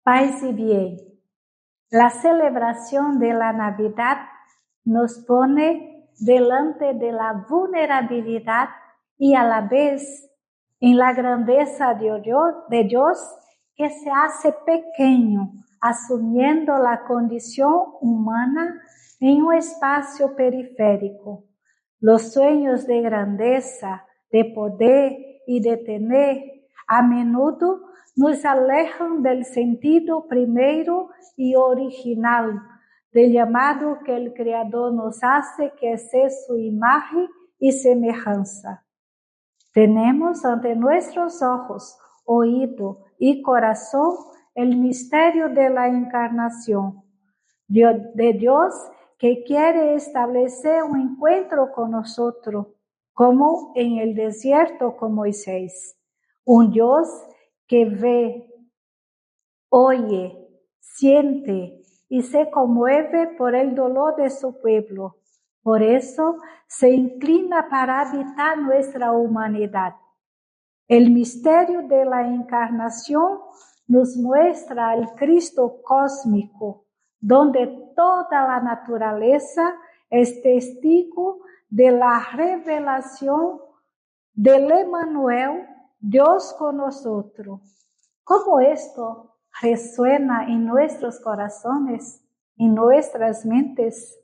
Paz y bien. La celebración de la Navidad nos pone delante de la vulnerabilidad y a la vez en la grandeza de Dios que se hace pequeño, asumiendo la condición humana en un espacio periférico. Los sueños de grandeza, de poder y de tener a menudo nos alejan del sentido primero y original del llamado que el Creador nos hace, que es ser su imagen y semejanza. Tenemos ante nuestros ojos, oído y corazón el misterio de la encarnación de Dios que quiere establecer un encuentro con nosotros, como en el desierto con Moisés. Un Dios que ve, oye, siente y se conmueve por el dolor de su pueblo. Por eso se inclina para habitar nuestra humanidad. El misterio de la encarnación nos muestra al Cristo cósmico, donde toda la naturaleza es testigo de la revelación del Emmanuel, Dios con nosotros. ¿Cómo esto resuena en nuestros corazones, en nuestras mentes?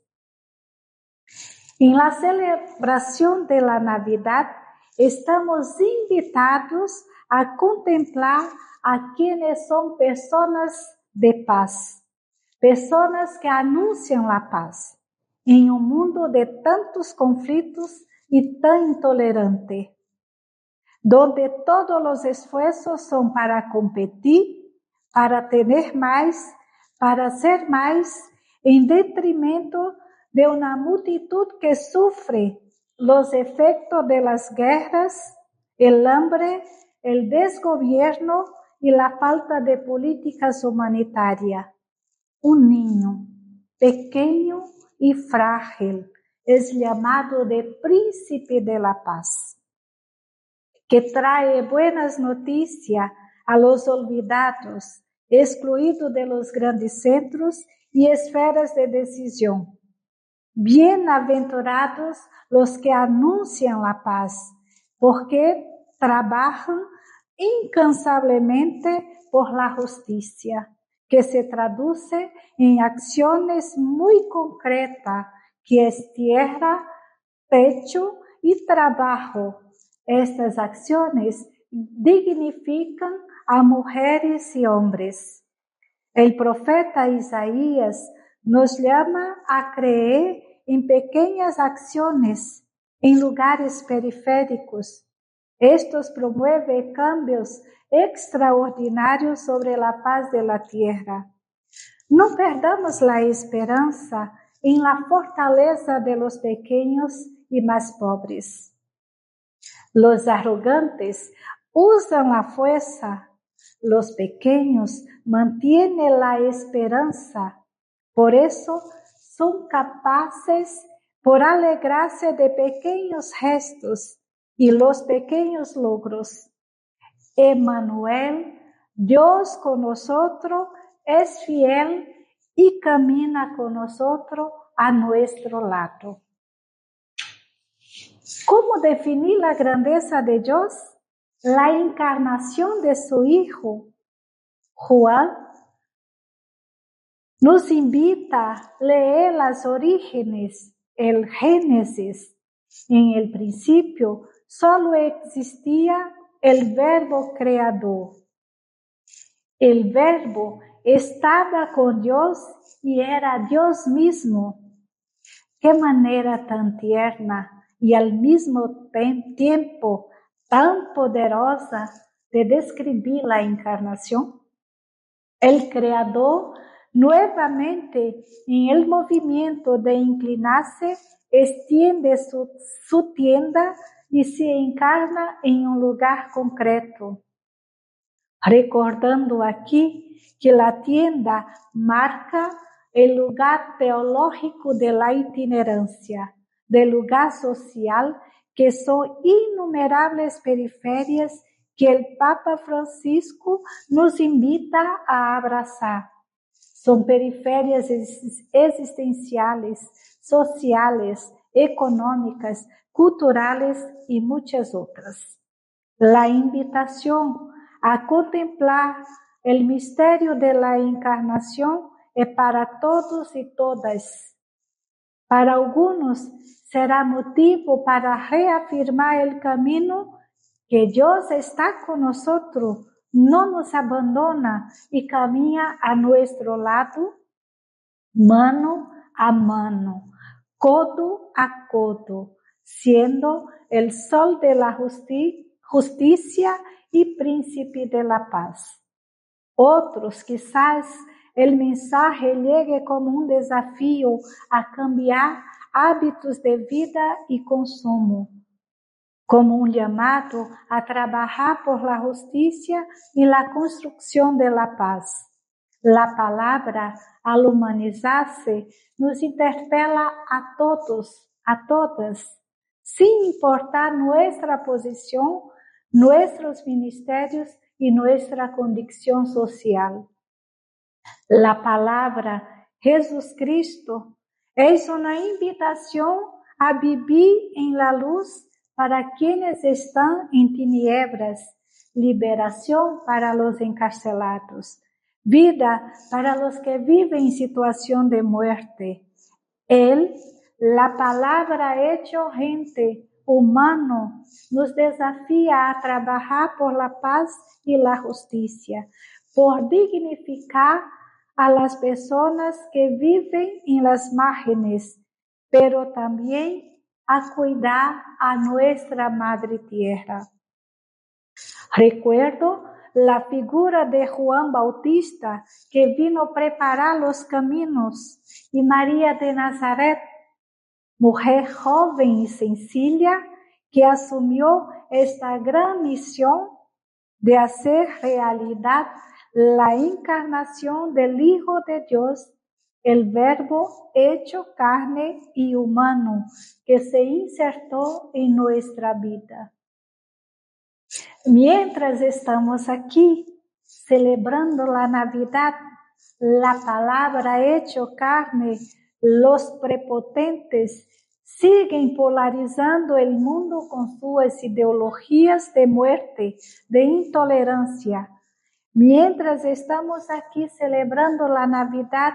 En la celebración de la Navidad estamos invitados a contemplar a quienes son personas de paz, personas que anuncian la paz en un mundo de tantos conflictos y tan intolerante, donde todos los esfuerzos son para competir, para tener más, para ser más, en detrimento de una multitud que sufre los efectos de las guerras, el hambre, el desgobierno y la falta de políticas humanitarias. Un niño pequeño y frágil es llamado de príncipe de la paz, que trae buenas noticias a los olvidados, excluidos de los grandes centros y esferas de decisión. Bienaventurados los que anuncian la paz, porque trabajan incansablemente por la justicia, que se traduce en acciones muy concretas, que es tierra, techo y trabajo. Estas acciones dignifican a mujeres y hombres. El profeta Isaías nos llama a creer en pequeñas acciones en lugares periféricos. Estos promueven cambios extraordinarios sobre la faz de la tierra. No perdamos la esperanza en la fortaleza de los pequeños y más pobres. Los arrogantes usan la fuerza. Los pequeños mantienen la esperanza. Por eso son capaces por alegrarse de pequeños gestos y los pequeños logros. Emmanuel, Dios con nosotros, es fiel y camina con nosotros a nuestro lado. ¿Cómo definir la grandeza de Dios? La encarnación de su Hijo. Juan nos invita a leer los orígenes, el Génesis. En el principio solo existía el Verbo creador. El Verbo estaba con Dios y era Dios mismo. Qué manera tan tierna y al mismo tiempo tan poderosa de describir la encarnación. El Creador, nuevamente en el movimiento de inclinarse, extiende su tienda y se encarna en un lugar concreto. Recordando aquí que la tienda marca el lugar teológico de la itinerancia, del lugar social, que son innumerables periferias que el Papa Francisco nos invita a abrazar. Son periferias existenciales, sociales, económicas, culturales y muchas otras. La invitación a contemplar el misterio de la encarnación es para todos y todas. Para algunos será motivo para reafirmar el camino que Dios está con nosotros, no nos abandona y camina a nuestro lado, mano a mano, codo a codo, siendo el sol de la justicia y príncipe de la paz. Otros, quizás, el mensaje llegue como un desafío a cambiar hábitos de vida y consumo, como un llamado a trabajar por la justicia y la construcción de la paz. La palabra, al humanizarse, nos interpela a todos, a todas, sin importar nuestra posición, nuestros ministerios y nuestra condición social. La palabra Jesucristo es una invitación a vivir en la luz para quienes están en tinieblas, liberación para los encarcelados, vida para los que viven en situación de muerte. Él, la palabra hecho gente, humano, nos desafía a trabajar por la paz y la justicia, por dignificar a las personas que viven en las márgenes, pero también a cuidar a nuestra Madre Tierra. Recuerdo la figura de Juan Bautista, que vino a preparar los caminos, y María de Nazaret, mujer joven y sencilla, que asumió esta gran misión de hacer realidad la encarnación del Hijo de Dios, el Verbo hecho carne y humano, que se insertó en nuestra vida. Mientras estamos aquí celebrando la Navidad, la palabra hecho carne, los prepotentes siguen polarizando el mundo con sus ideologías de muerte, de intolerancia. Mientras estamos aquí celebrando la Navidad,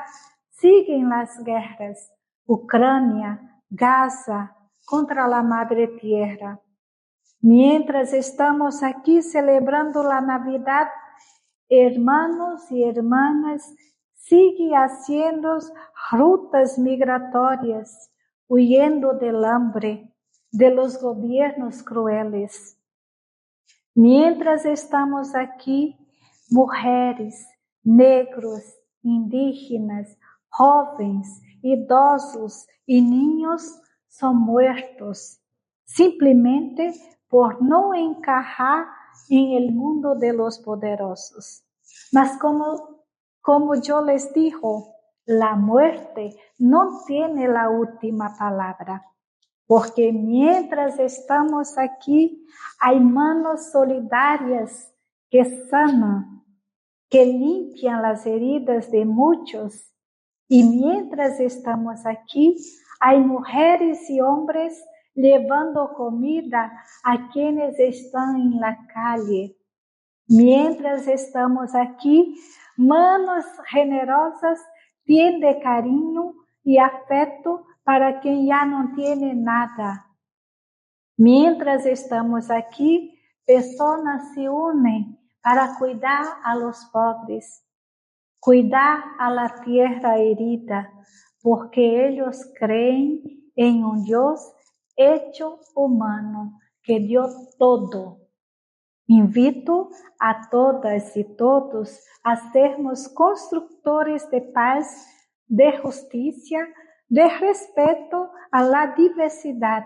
siguen las guerras, Ucrania, Gaza, contra la Madre Tierra. Mientras estamos aquí celebrando la Navidad, hermanos y hermanas siguen haciendo rutas migratorias, huyendo del hambre, de los gobiernos crueles. Mientras estamos aquí, mujeres, negros, indígenas, jóvenes, idosos y niños son muertos, simplemente por no encajar en el mundo de los poderosos. Mas como yo les digo, la muerte no tiene la última palabra, porque mientras estamos aquí, hay manos solidarias que sanan, que limpian las heridas de muchos. Y mientras estamos aquí, hay mujeres y hombres llevando comida a quienes están en la calle. Mientras estamos aquí, manos generosas tienden cariño y afecto para quien ya no tiene nada. Mientras estamos aquí, personas se unen para cuidar a los pobres, cuidar a la tierra herida, porque ellos creen en un Dios hecho humano que dio todo. Invito a todas y todos a sermos constructores de paz, de justicia, de respeto a la diversidad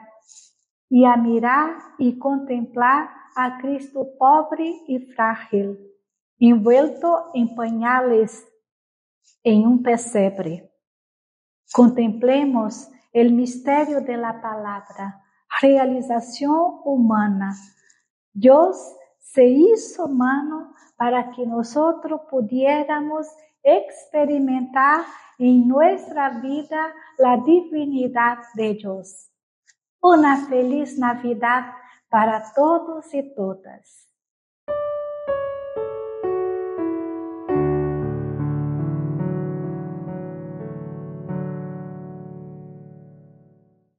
y a mirar y contemplar a Cristo pobre y frágil, envuelto en pañales en un pesebre. Contemplemos el misterio de la palabra, realización humana. Dios se hizo humano para que nosotros pudiéramos experimentar en nuestra vida la divinidad de Dios. Una feliz Navidad para todos y todas.